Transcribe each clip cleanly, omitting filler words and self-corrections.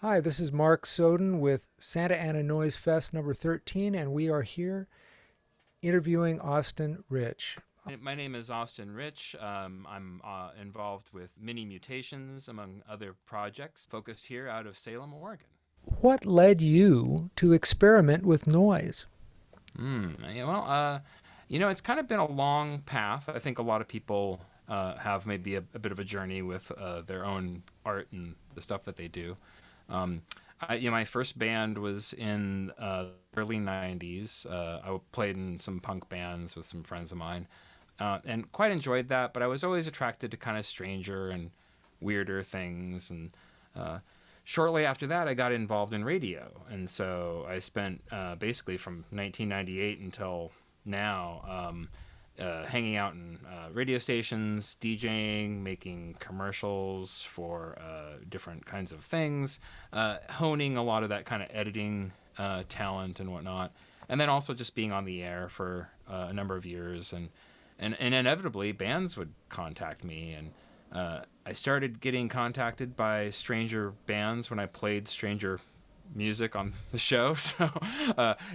Hi, this is Mark Soden with Santa Ana Noise Fest number 13, and we are here interviewing Austin Rich. My name is Austin Rich. I'm involved with Mini Mutations, among other projects, focused here out of Salem, Oregon. What led you to experiment with noise? Yeah, well, it's kind of been a long path. I think a lot of people have maybe a bit of a journey with their own art and the stuff that they do. Um, my first band was in the early '90s. I played in some punk bands with some friends of mine, and quite enjoyed that. But I was always attracted to kind of stranger and weirder things. And uh, shortly after that, I got involved in radio, and so I spent basically from 1998 until now. Hanging out in radio stations, DJing, making commercials for different kinds of things, honing a lot of that kind of editing talent and whatnot, and then also just being on the air for a number of years, and inevitably bands would contact me, and I started getting contacted by stranger bands when I played stranger music on the show. So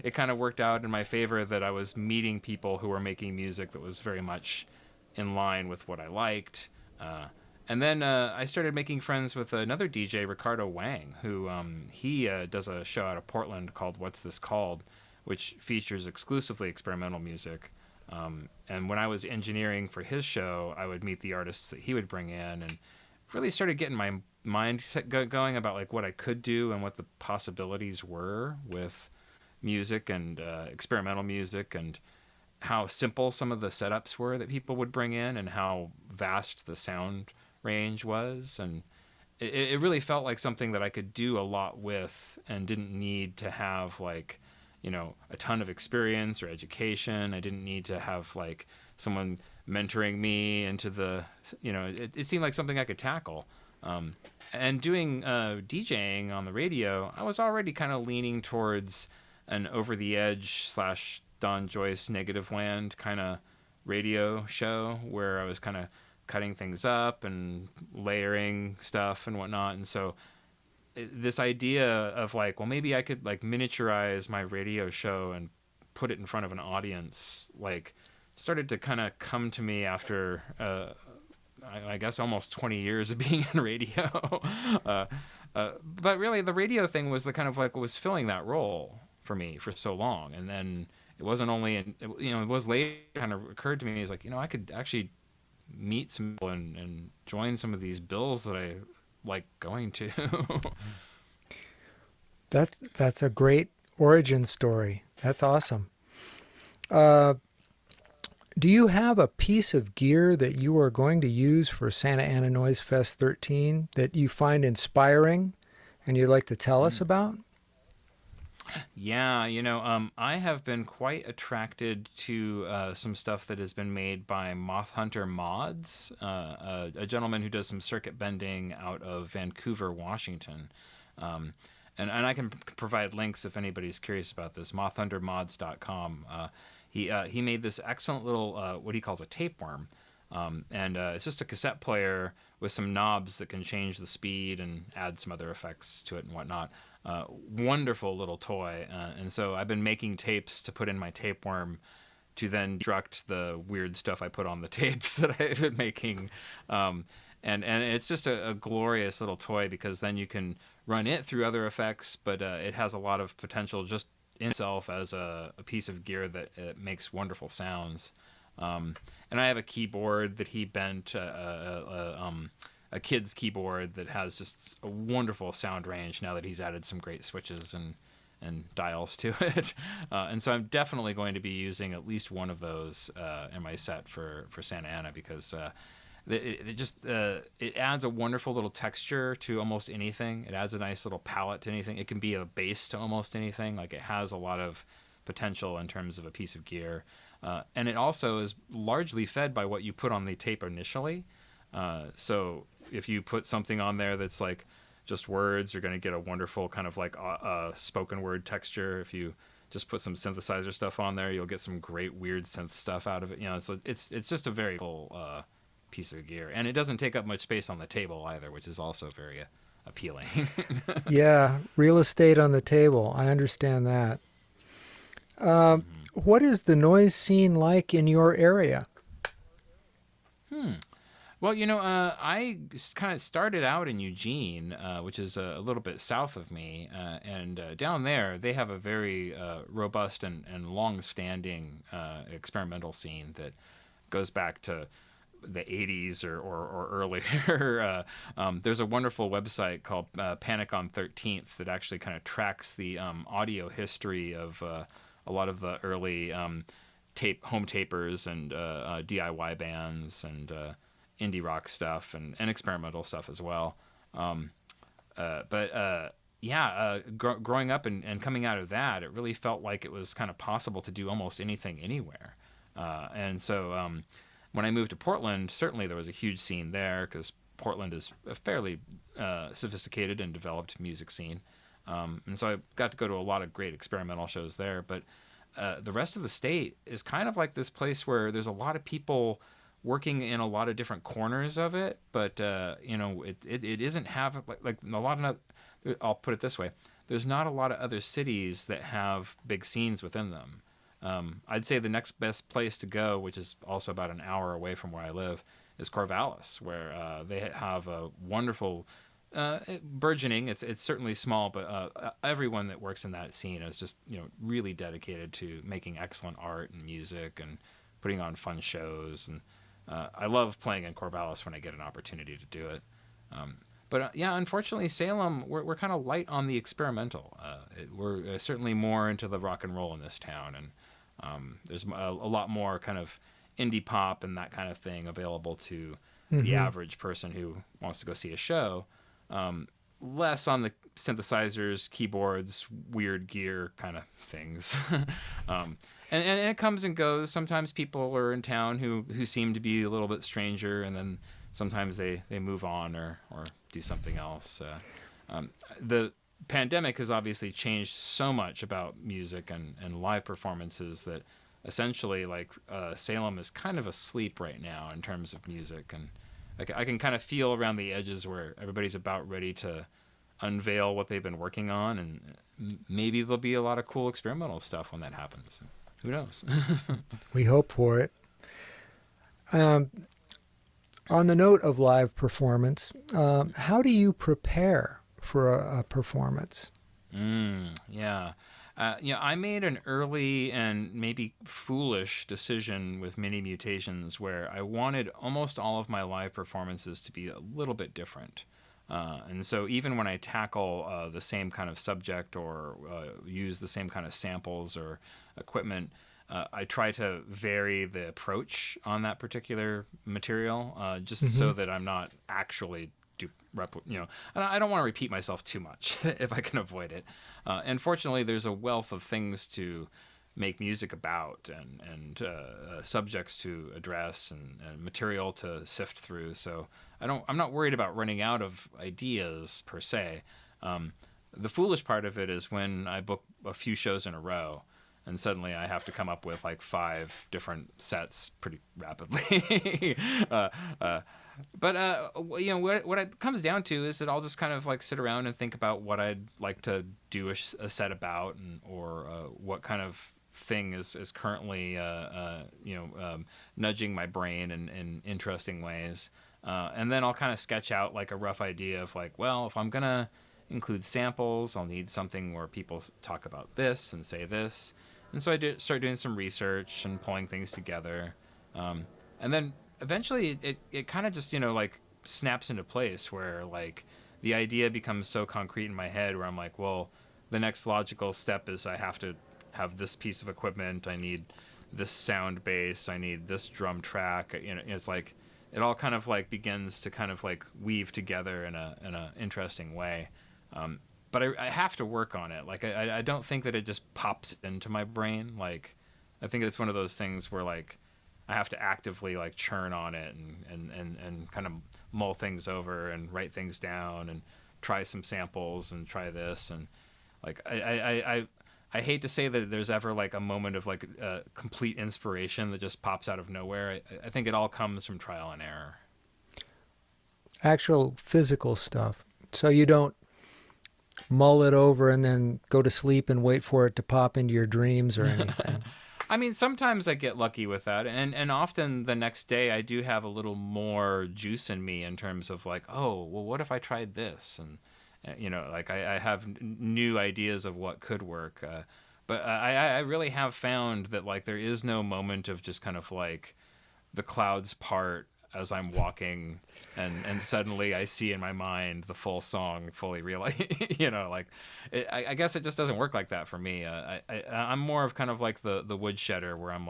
it kind of worked out in my favor that I was meeting people who were making music that was very much in line with what I liked. And then I started making friends with another DJ, Ricardo Wang, who he does a show out of Portland called What's This Called, which features exclusively experimental music. And when I was engineering for his show, I would meet the artists that he would bring in, and really started getting my mindset going about like what I could do and what the possibilities were with music and experimental music, and how simple some of the setups were that people would bring in, and how vast the sound range was. And it really felt like something that I could do a lot with, and didn't need to have like, a ton of experience or education. I didn't need to have like someone mentoring me into it seemed like something I could tackle. And doing DJing on the radio, I was already kind of leaning towards an over the edge slash Don Joyce Negative Land kind of radio show, where I was kind of cutting things up and layering stuff and whatnot. And so this idea of like, well, maybe I could like miniaturize my radio show and put it in front of an audience, like started to kind of come to me after I guess almost 20 years of being in radio. uh, but really, the radio thing was the kind of like what was filling that role for me for so long. And then it wasn't only, it was later kind of occurred to me, is like, I could actually meet some people and join some of these bills that I like going to. That's a great origin story. That's awesome. Uh, do you have a piece of gear that you are going to use for Santa Ana Noise Fest 13 that you find inspiring and you'd like to tell us about? Yeah, I have been quite attracted to some stuff that has been made by Moth Hunter Mods, a gentleman who does some circuit bending out of Vancouver, Washington. Um, and I can provide links if anybody's curious about this. Mothhuntermods.com. He made this excellent little what he calls a tapeworm, and it's just a cassette player with some knobs that can change the speed and add some other effects to it and whatnot. Wonderful little toy. And so I've been making tapes to put in my tapeworm to then destruct the weird stuff I put on the tapes that I've been making. And it's just a glorious little toy, because then you can run it through other effects, but it has a lot of potential just in itself as a piece of gear that makes wonderful sounds. And I have a keyboard that he bent, a kid's keyboard that has just a wonderful sound range now that he's added some great switches and dials to it. And so I'm definitely going to be using at least one of those in my set for Santa Ana, because it adds a wonderful little texture to almost anything. It adds a nice little palette to anything. It can be a bass to almost anything. Like, it has a lot of potential in terms of a piece of gear. And it also is largely fed by what you put on the tape initially. So if you put something on there that's like just words, you're going to get a wonderful kind of like spoken word texture. If you just put some synthesizer stuff on there, you'll get some great weird synth stuff out of it. So it's just a very cool piece of gear, and it doesn't take up much space on the table either, which is also very appealing. Yeah, real estate on the table. I understand that. Uh, Hmm. what is the noise scene like in your area? Hmm. Well, I kind of started out in Eugene, which is a little bit south of me, and down there they have a very robust and long-standing experimental scene that goes back to the 80s or earlier. There's a wonderful website called Panic on 13th that actually kind of tracks the audio history of a lot of the early home tapers and DIY bands and indie rock stuff and experimental stuff as well. Um, but yeah, growing up and coming out of that, it really felt like it was kind of possible to do almost anything anywhere. And so when I moved to Portland, certainly there was a huge scene there because Portland is a fairly sophisticated and developed music scene. And so I got to go to a lot of great experimental shows there. But the rest of the state is kind of like this place where there's a lot of people working in a lot of different corners of it, but it isn't have like a lot of. I'll put it this way: there's not a lot of other cities that have big scenes within them. I'd say the next best place to go, which is also about an hour away from where I live, is Corvallis, where they have a wonderful burgeoning. It's certainly small, but everyone that works in that scene is just really dedicated to making excellent art and music and putting on fun shows. And I love playing in Corvallis when I get an opportunity to do it. But yeah, unfortunately, Salem, we're kind of light on the experimental. We're certainly more into the rock and roll in this town, and there's a lot more kind of indie pop and that kind of thing available to the Mm-hmm. average person who wants to go see a show. Less on the synthesizers, keyboards, weird gear kind of things. And it comes and goes. Sometimes people are in town who seem to be a little bit stranger, and then sometimes they move on or do something else. The pandemic has obviously changed so much about music and live performances that essentially like Salem is kind of asleep right now in terms of music, and I can kind of feel around the edges where everybody's about ready to unveil what they've been working on, and maybe there'll be a lot of cool experimental stuff when that happens. Who knows? We hope for it. Um, on the note of live performance, how do you prepare for a performance? Yeah. I made an early and maybe foolish decision with Mini Mutations where I wanted almost all of my live performances to be a little bit different. And so even when I tackle the same kind of subject or use the same kind of samples or equipment, I try to vary the approach on that particular material, just Mm-hmm. so that I'm not actually and I don't want to repeat myself too much if I can avoid it. And fortunately, there's a wealth of things to make music about and subjects to address and material to sift through. So I'm not worried about running out of ideas per se. The foolish part of it is when I book a few shows in a row and suddenly I have to come up with like 5 different sets pretty rapidly. uh, uh, but what it comes down to is that I'll just kind of like sit around and think about what I'd like to do a set about, or what kind of thing is currently nudging my brain in interesting ways, and then I'll kind of sketch out like a rough idea of like, well, if I'm gonna include samples, I'll need something where people talk about this and say this, and so start doing some research and pulling things together, and then eventually it kind of just like snaps into place where like the idea becomes so concrete in my head where I'm like, well, the next logical step is I have to have this piece of equipment, I need this sound base, I need this drum track, it's like it all kind of like begins to kind of like weave together in a interesting way. But I have to work on it. Like I don't think that it just pops into my brain. Like I think it's one of those things where like I have to actively like churn on it and kind of mull things over and write things down and try some samples and try this and like I hate to say that there's ever like a moment of like complete inspiration that just pops out of nowhere. I think it all comes from trial and error. Actual physical stuff. So you don't mull it over and then go to sleep and wait for it to pop into your dreams or anything. I mean, sometimes I get lucky with that, and often the next day I do have a little more juice in me in terms of like, oh, well, what if I tried this? And like I have new ideas of what could work. But I really have found that like there is no moment of just kind of like the clouds part as I'm walking, and suddenly I see in my mind the full song fully realized. Like I guess it just doesn't work like that for me. I'm more of kind of like the woodshedder, where I'm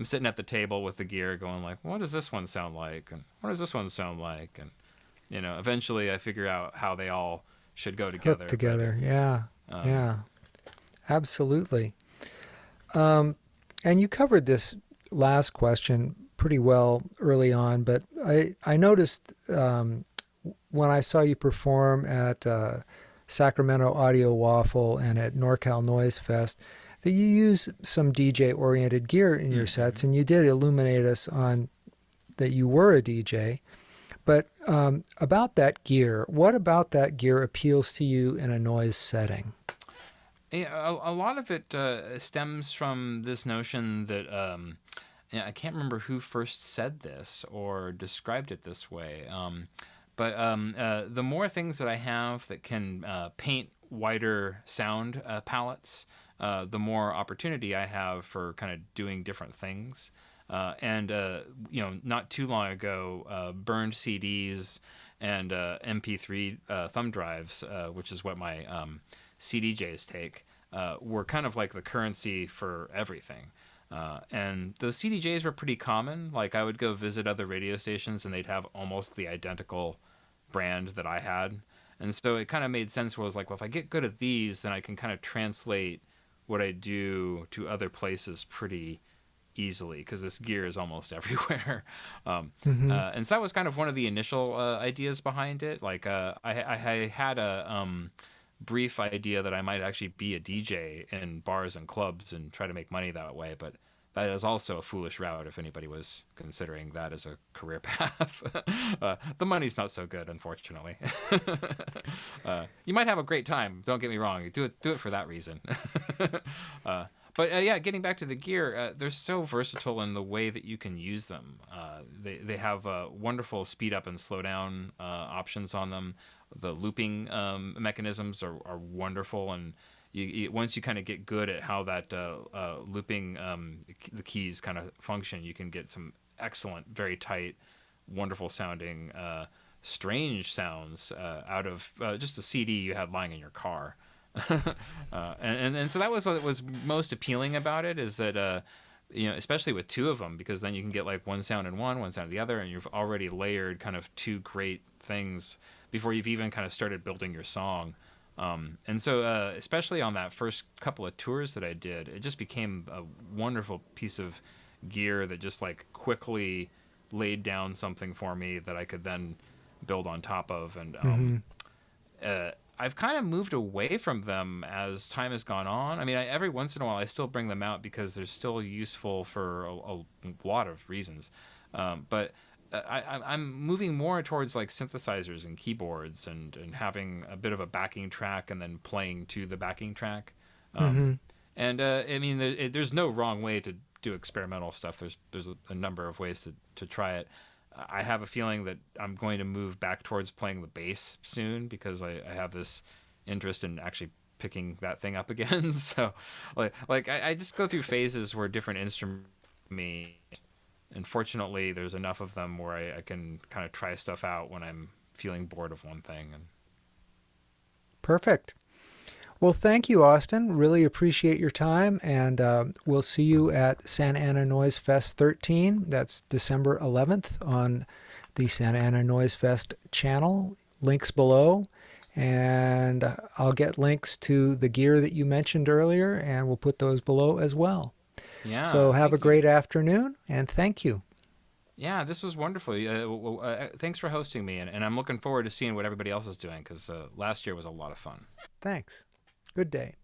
sitting at the table with the gear, going like, what does this one sound like, and what does this one sound like, and eventually I figure out how they all should go Hooked together. But together. Yeah. um, Yeah. Absolutely. Um, and you covered this last question pretty well early on, but I noticed when I saw you perform at Sacramento Audio Waffle and at NorCal Noise Fest that you use some DJ oriented gear in your sets, mhm. and you did illuminate us on that you were a DJ. But about that gear, what about that gear appeals to you in a noise setting? Yeah, a lot of it stems from this notion that I can't remember who first said this or described it this way. But the more things that I have that can paint wider sound palettes, the more opportunity I have for kind of doing different things. And not too long ago, burned CDs and MP3 thumb drives, which is what my CDJs take, were kind of like the currency for everything. And those CDJs were pretty common. Like I would go visit other radio stations and they'd have almost the identical brand that I had. And so it kind of made sense where I was like, well, if I get good at these, then I can kind of translate what I do to other places pretty easily because this gear is almost everywhere. Mm-hmm. And so that was kind of one of the initial ideas behind it. Like I had a brief idea that I might actually be a DJ in bars and clubs and try to make money that way, but that is also a foolish route if anybody was considering that as a career path. The money's not so good, unfortunately. You might have a great time. Don't get me wrong. Do it for that reason. But yeah, getting back to the gear, they're so versatile in the way that you can use them. They have wonderful speed up and slow down options on them. The looping mechanisms are wonderful, and once you kind of get good at how that looping the keys kind of function, you can get some excellent, very tight, wonderful sounding, strange sounds out of just a CD you had lying in your car. And so that was what was most appealing about it, is that especially with two of them, because then you can get like one sound in one sound in the other, and you've already layered kind of two great things before you've even kind of started building your song. And so especially on that first couple of tours that I did, it just became a wonderful piece of gear that just like quickly laid down something for me that I could then build on top of. And Mm-hmm. I've kind of moved away from them as time has gone on. I mean, every once in a while, I still bring them out because they're still useful for a lot of reasons. But I'm moving more towards like synthesizers and keyboards, and having a bit of a backing track and then playing to the backing track. Um, Mm-hmm. and I mean, there's no wrong way to do experimental stuff. There's a number of ways to try it. I have a feeling that I'm going to move back towards playing the bass soon, because I have this interest in actually picking that thing up again. So, I just go through phases where different instruments me, and fortunately, there's enough of them where I can kind of try stuff out when I'm feeling bored of one thing. And Perfect. Well, thank you, Austin. Really appreciate your time, and we'll see you at Santa Ana Noise Fest 13. That's December 11th on the Santa Ana Noise Fest channel. Links below, and I'll get links to the gear that you mentioned earlier, and we'll put those below as well. So yeah, have a thank you. great afternoon, and thank you. Yeah, this was wonderful. Thanks for hosting me, and I'm looking forward to seeing what everybody else is doing, because last year was a lot of fun. Thanks. Good day.